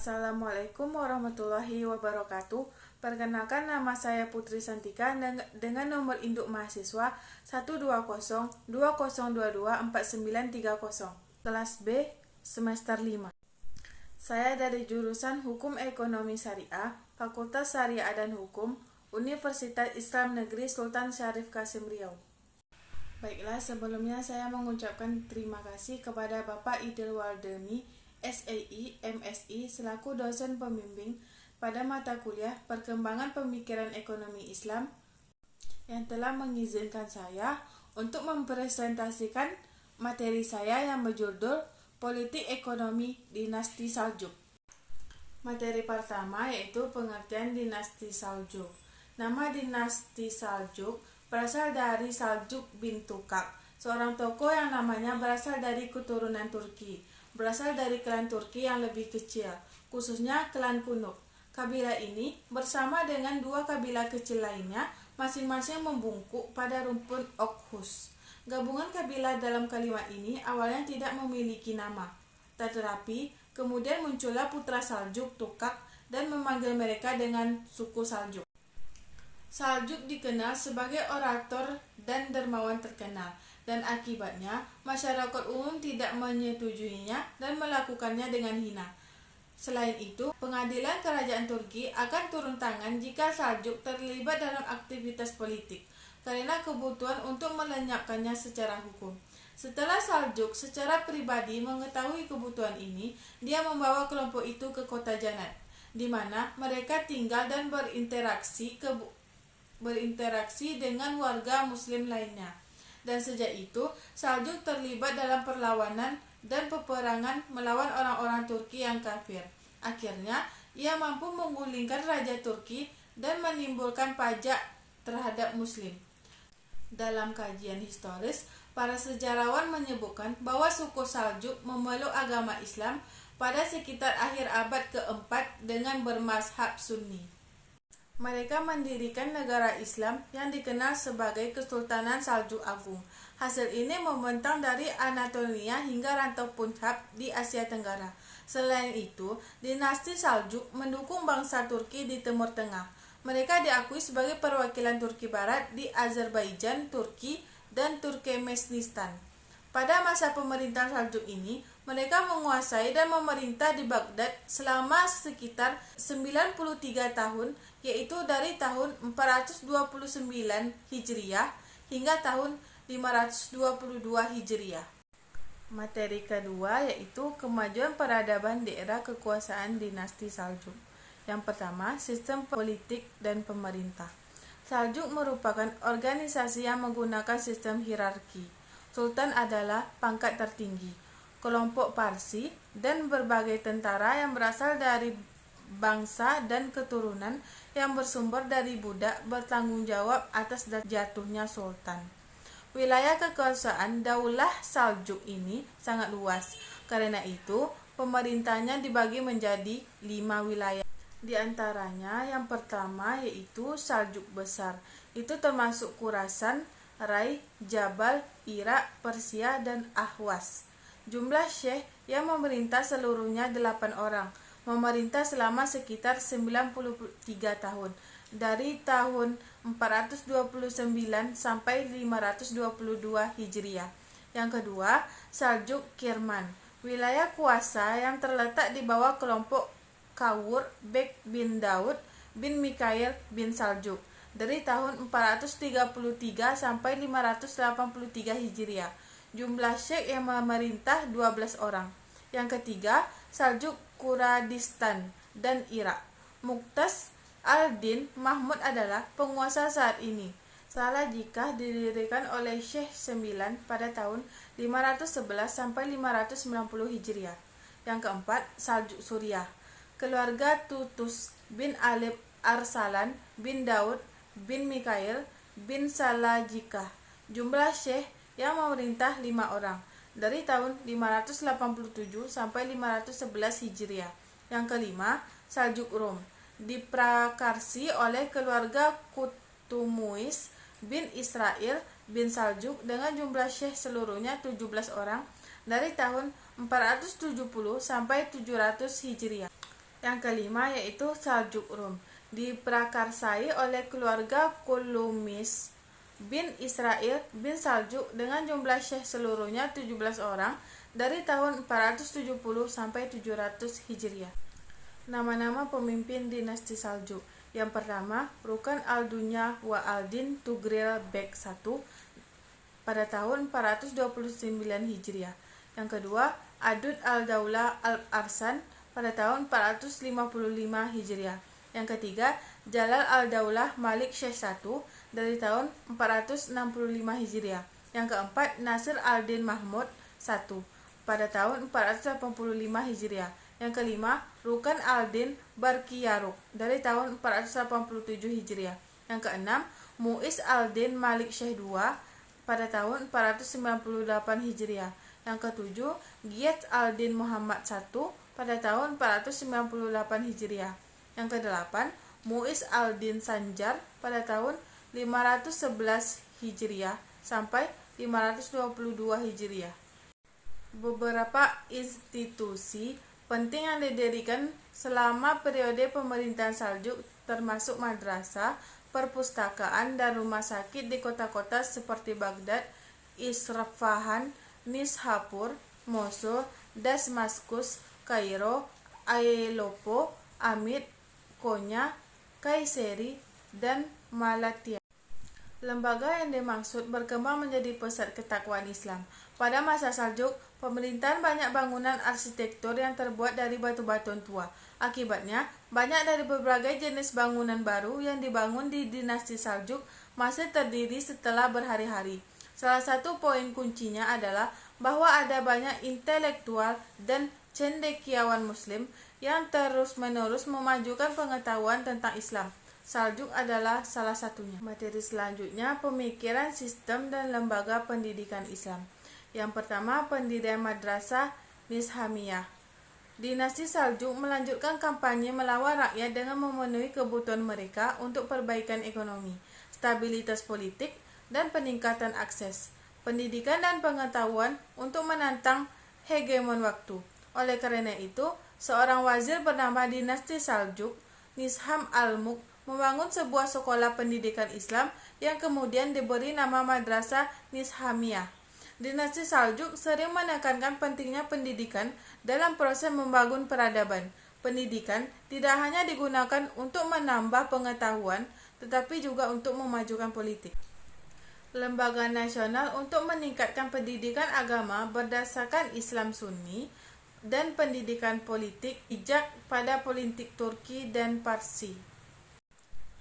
Assalamualaikum warahmatullahi wabarakatuh. Perkenalkan, nama saya Putri Santika dengan nomor induk mahasiswa 12020224930, kelas B, semester 5. Saya dari jurusan Hukum Ekonomi Syariah, Fakultas Syariah dan Hukum, Universitas Islam Negeri Sultan Syarif Kasim Riau. Baiklah, sebelumnya saya mengucapkan terima kasih kepada Bapak Idil Waldemi, SEI, MSI, selaku dosen pembimbing pada mata kuliah Perkembangan Pemikiran Ekonomi Islam yang telah mengizinkan saya untuk mempresentasikan materi saya yang berjudul Politik Ekonomi Dinasti Saljuk. Materi pertama yaitu pengertian dinasti Saljuk. Nama dinasti Saljuk berasal dari Saljuk bin Tukak, seorang tokoh yang namanya berasal dari keturunan Turki. Berasal dari klan Turki yang lebih kecil, khususnya klan Kunuk. Kabilah ini bersama dengan dua kabilah kecil lainnya masing-masing membungkuk pada rumpun Okhus. Gabungan kabilah dalam kalimat ini awalnya tidak memiliki nama, tetapi kemudian muncullah putra Saljuk Tukak dan memanggil mereka dengan suku Saljuk. Saljuk dikenal sebagai orator dan dermawan terkenal, dan akibatnya masyarakat umum tidak menyetujuinya dan melakukannya dengan hina. Selain itu, pengadilan kerajaan Turki akan turun tangan jika Saljuk terlibat dalam aktivitas politik, karena kebutuhan untuk melenyapkannya secara hukum. Setelah Saljuk secara pribadi mengetahui kebutuhan ini, dia membawa kelompok itu ke kota Janat, di mana mereka tinggal dan berinteraksi dengan warga muslim lainnya. Dan sejak itu, Saljuk terlibat dalam perlawanan dan peperangan melawan orang-orang Turki yang kafir. Akhirnya, ia mampu menggulingkan Raja Turki dan menimbulkan pajak terhadap muslim. Dalam kajian historis, para sejarawan menyebutkan bahwa suku Saljuk memeluk agama Islam pada sekitar akhir abad keempat dengan bermazhab Sunni. Mereka mendirikan negara Islam yang dikenal sebagai Kesultanan Saljuk Agung. Hasil ini membentang dari Anatolia hingga rantau Punjab di Asia Tenggara. Selain itu, dinasti Saljuk mendukung bangsa Turki di Timur Tengah. Mereka diakui sebagai perwakilan Turki Barat di Azerbaijan, Turki, dan Turkmenistan. Pada masa pemerintahan Saljuk ini, mereka menguasai dan memerintah di Baghdad selama sekitar 93 tahun, yaitu dari tahun 429 Hijriah hingga tahun 522 Hijriah. Materi kedua yaitu kemajuan peradaban di era kekuasaan dinasti Saljuk. Yang pertama, sistem politik dan pemerintah. Saljuk merupakan organisasi yang menggunakan sistem hierarki. Sultan adalah pangkat tertinggi, kelompok Parsi, dan berbagai tentara yang berasal dari bangsa dan keturunan yang bersumber dari budak bertanggung jawab atas jatuhnya sultan. Wilayah kekuasaan Daulah Saljuk ini sangat luas. Karena itu, pemerintahnya dibagi menjadi 5 wilayah. Di antaranya yang pertama yaitu Saljuk Besar. Itu termasuk Khurasan, Rai, Jabal, Irak, Persia, dan Ahwas. Jumlah syekh yang memerintah seluruhnya 8 orang. Memerintah selama sekitar 93 tahun, dari tahun 429 sampai 522 Hijriah. Yang kedua, Saljuk Kirman, wilayah kuasa yang terletak di bawah kelompok Kawur Bek bin Daud bin Mikhail bin Saljuk, dari tahun 433 sampai 583 Hijriah. Jumlah syekh yang memerintah 12 orang. Yang ketiga, Saljuk Kurdistan dan Irak. Muqtas al-Din Mahmud adalah penguasa saat ini. Salajikah didirikan oleh Syekh 9 pada tahun 511 sampai 590 Hijriah. Yang keempat, Saljuk Suriah. Keluarga Tutus bin Alip Arsalan bin Daud bin Mikhail bin Salajikah. Jumlah syekh yang memerintah 5 orang, dari tahun 587 sampai 511 Hijriah. Yang kelima, Saljuk Rum, diprakarsi oleh keluarga Kutumuis bin Israel bin Saljuk dengan jumlah syekh seluruhnya 17 orang, dari tahun 470 sampai 700 Hijriah. Yang kelima yaitu Saljuk Rum, diprakarsai oleh keluarga Kulumis bin Israel bin Saljuk dengan jumlah syekh seluruhnya 17 orang dari tahun 470 sampai 700 Hijriah. Nama-nama pemimpin dinasti Saljuk. Yang pertama, Rukan al-Dunya wa al-Din Tugril Bek I pada tahun 429 Hijriah. Yang kedua, Adud al-Daulah al-Arsan pada tahun 455 Hijriah. Yang ketiga, Jalal al-Daulah Malik Syekh I dari tahun 465 Hijriah. Yang keempat, Nasir al-Din Mahmud I pada tahun 485 Hijriah. Yang kelima, Rukan al-Din Barkiyaruk dari tahun 487 Hijriah. Yang keenam, Muiz al-Din Malik Syekh II pada tahun 498 Hijriah. Yang ketujuh, Giyas al-Din Muhammad I pada tahun 498 Hijriah. Yang kedelapan, Muiz al-Din Sanjar pada tahun 511 Hijriah sampai 522 Hijriah. Beberapa institusi penting yang didirikan selama periode pemerintahan Saljuk termasuk madrasah, perpustakaan, dan rumah sakit di kota-kota seperti Baghdad, Isfahan, Nishapur, Mosul, Damaskus, Kairo, Aleppo, Amid, Konya, Kayseri, dan Malatya. Lembaga yang dimaksud berkembang menjadi pusat ketakwaan Islam. Pada masa Saljuk, pemerintahan banyak bangunan arsitektur yang terbuat dari batu-batuan tua. Akibatnya, banyak dari berbagai jenis bangunan baru yang dibangun di dinasti Saljuk masih terdiri setelah berhari-hari. Salah satu poin kuncinya adalah bahwa ada banyak intelektual dan cendekiawan Muslim yang terus-menerus memajukan pengetahuan tentang Islam. Saljuk adalah salah satunya. Materi selanjutnya, pemikiran, sistem, dan lembaga pendidikan Islam. Yang pertama, pendirian Madrasah Nizamiyah. Dinasti Saljuk melanjutkan kampanye melawan rakyat dengan memenuhi kebutuhan mereka untuk perbaikan ekonomi, stabilitas politik, dan peningkatan akses pendidikan dan pengetahuan untuk menantang hegemon waktu. Oleh karena itu, seorang wazir bernama dinasti Saljuk, Nizam al-Mulk, membangun sebuah sekolah pendidikan Islam yang kemudian diberi nama Madrasah Nizamiyah. Dinasti Saljuk sering menekankan pentingnya pendidikan dalam proses membangun peradaban. Pendidikan tidak hanya digunakan untuk menambah pengetahuan, tetapi juga untuk memajukan politik. Lembaga Nasional untuk meningkatkan pendidikan agama berdasarkan Islam Sunni dan pendidikan politik bijak pada politik Turki dan Parsi.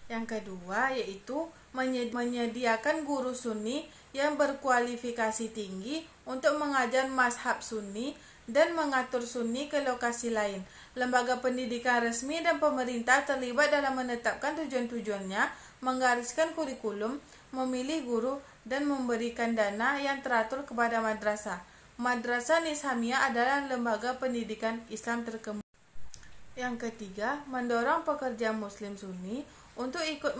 Yang kedua yaitu menyediakan guru Sunni yang berkualifikasi tinggi untuk mengajar mazhab Sunni dan mengatur Sunni ke lokasi lain. Lembaga pendidikan resmi dan pemerintah terlibat dalam menetapkan tujuan-tujuannya, menggariskan kurikulum, memilih guru, dan memberikan dana yang teratur kepada madrasah. Madrasah Nizamiyah adalah lembaga pendidikan Islam terkemuka. Yang ketiga, mendorong pekerja Muslim Sunni untuk ikut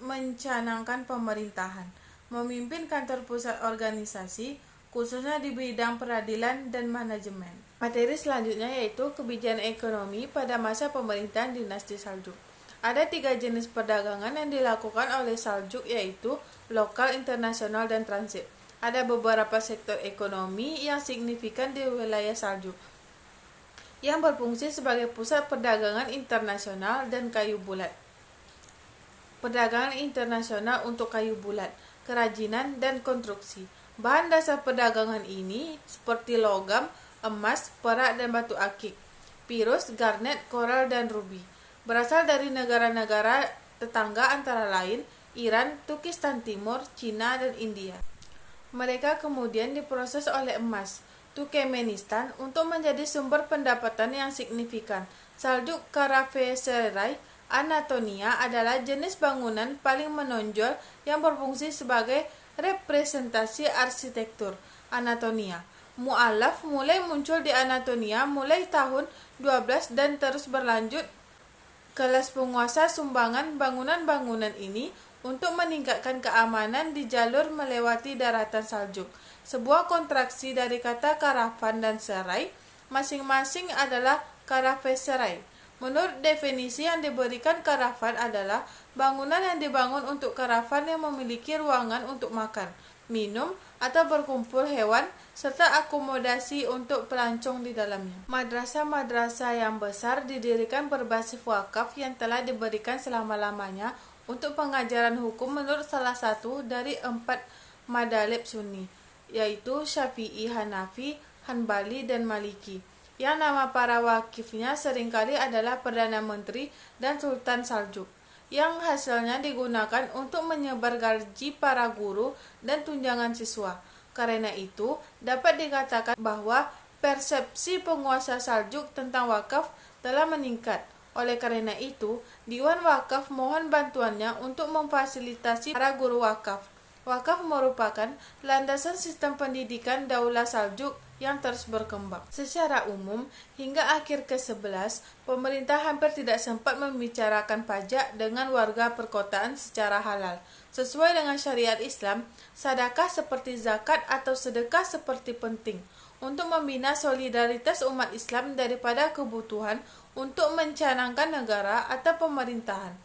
mencanangkan pemerintahan, memimpin kantor pusat organisasi, khususnya di bidang peradilan dan manajemen. Materi selanjutnya yaitu kebijakan ekonomi pada masa pemerintahan dinasti Saljuk. Ada 3 jenis perdagangan yang dilakukan oleh Saljuk yaitu lokal, internasional, dan transit. Ada beberapa sektor ekonomi yang signifikan di wilayah Saljuk yang berfungsi sebagai pusat perdagangan internasional dan kayu bulat. Perdagangan internasional untuk kayu bulat, kerajinan, dan konstruksi. Bahan dasar perdagangan ini seperti logam, emas, perak, dan batu akik, pirus, garnet, koral, dan rubi. Berasal dari negara-negara tetangga antara lain Iran, Turkistan Timur, Cina, dan India. Mereka kemudian diproses oleh emas, Turkmenistan, untuk menjadi sumber pendapatan yang signifikan. Saljuk Karafeserai, Anatolia adalah jenis bangunan paling menonjol yang berfungsi sebagai representasi arsitektur Anatolia. Mu'alaf mulai muncul di Anatolia mulai tahun 12 dan terus berlanjut. Kelas penguasa sumbangan bangunan-bangunan ini untuk meningkatkan keamanan di jalur melewati daratan Saljuk. Sebuah kontraksi dari kata karavan dan serai masing-masing adalah karavanseri. Menurut definisi yang diberikan, karavan adalah bangunan yang dibangun untuk karavan yang memiliki ruangan untuk makan, minum, atau berkumpul hewan, serta akomodasi untuk pelancong di dalamnya. Madrasah-madrasah yang besar didirikan berbasis wakaf yang telah diberikan selama-lamanya untuk pengajaran hukum menurut salah satu dari 4 madhalib Sunni, yaitu Syafi'i, Hanafi, Hanbali, dan Maliki, yang nama para wakifnya seringkali adalah Perdana Menteri dan Sultan Saljuk, yang hasilnya digunakan untuk menyebar gaji para guru dan tunjangan siswa. Karena itu, dapat dikatakan bahwa persepsi penguasa Saljuk tentang wakaf telah meningkat. Oleh karena itu, Dewan Wakaf mohon bantuannya untuk memfasilitasi para guru wakaf. Wakaf merupakan landasan sistem pendidikan Daulah Saljuk yang terus berkembang. Secara umum, hingga akhir ke-11, pemerintah hampir tidak sempat membicarakan pajak dengan warga perkotaan secara halal. Sesuai dengan syariat Islam, sedekah seperti zakat atau sedekah seperti penting untuk membina solidaritas umat Islam daripada kebutuhan untuk mencanangkan negara atau pemerintahan.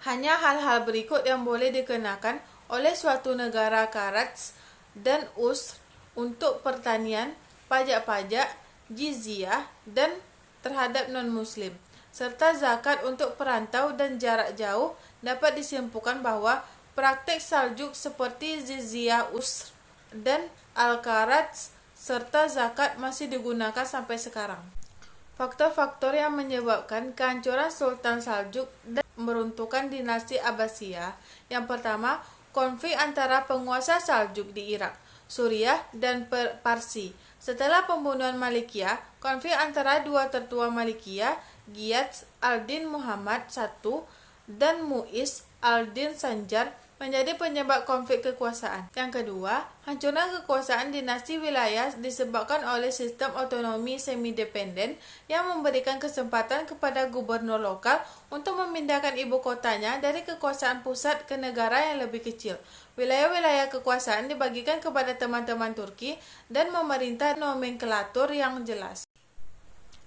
Hanya hal-hal berikut yang boleh dikenakan oleh suatu negara karats dan usr untuk pertanian, pajak-pajak, jizyah, dan terhadap non-muslim, serta zakat untuk perantau dan jarak jauh. Dapat disimpulkan bahwa praktek Saljuk seperti jizyah, usr, dan al-karats serta zakat masih digunakan sampai sekarang. Faktor-faktor yang menyebabkan kehancuran Sultan Saljuk dan meruntuhkan dinasti Abbasiyah. Yang pertama, konflik antara penguasa Saljuk di Irak, Suriah, dan Parsi. Setelah pembunuhan Malikiyah, konflik antara dua tertua Malikiyah, Ghiyath al-Din Muhammad I dan Mu'iz al-Din Sanjar, menjadi penyebab konflik kekuasaan. Yang kedua, hancurnya kekuasaan dinasti wilayah disebabkan oleh sistem otonomi semi-dependen yang memberikan kesempatan kepada gubernur lokal untuk memindahkan ibu kotanya dari kekuasaan pusat ke negara yang lebih kecil. Wilayah-wilayah kekuasaan dibagikan kepada teman-teman Turki dan memerintah nomenklatur yang jelas.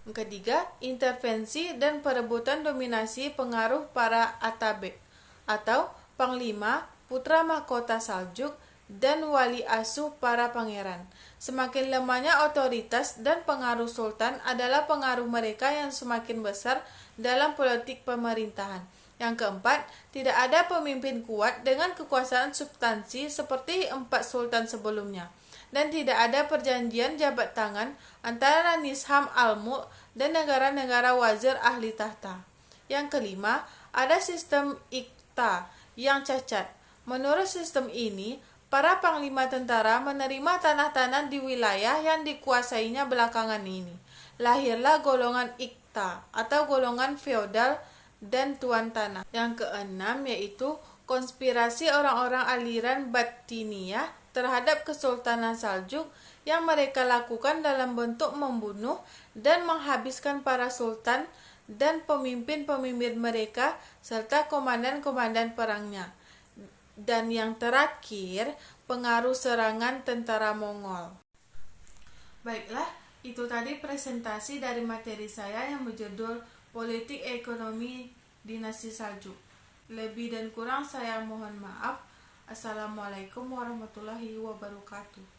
Yang ketiga, intervensi dan perebutan dominasi pengaruh para Atabek atau Panglima, putra mahkota Saljuk, dan wali asuh para pangeran. Semakin lemahnya otoritas dan pengaruh sultan adalah pengaruh mereka yang semakin besar dalam politik pemerintahan. Yang keempat, tidak ada pemimpin kuat dengan kekuasaan substansi seperti 4 sultan sebelumnya, dan tidak ada perjanjian jabat tangan antara Nizam al-Mulk dan negara-negara wazir ahli tahta. Yang kelima, ada sistem iqta yang cacat. Menurut sistem ini, para panglima tentara menerima tanah-tanah di wilayah yang dikuasainya belakangan ini. Lahirlah golongan iqta atau golongan feodal dan tuan tanah. Yang keenam yaitu konspirasi orang-orang aliran Batiniyah terhadap Kesultanan Saljuk yang mereka lakukan dalam bentuk membunuh dan menghabiskan para sultan dan pemimpin-pemimpin mereka serta komandan-komandan perangnya. Dan yang terakhir, pengaruh serangan tentara Mongol. Baiklah, itu tadi presentasi dari materi saya yang berjudul Politik Ekonomi Dinasti Saljuk. Lebih dan kurang saya mohon maaf. Assalamualaikum warahmatullahi wabarakatuh.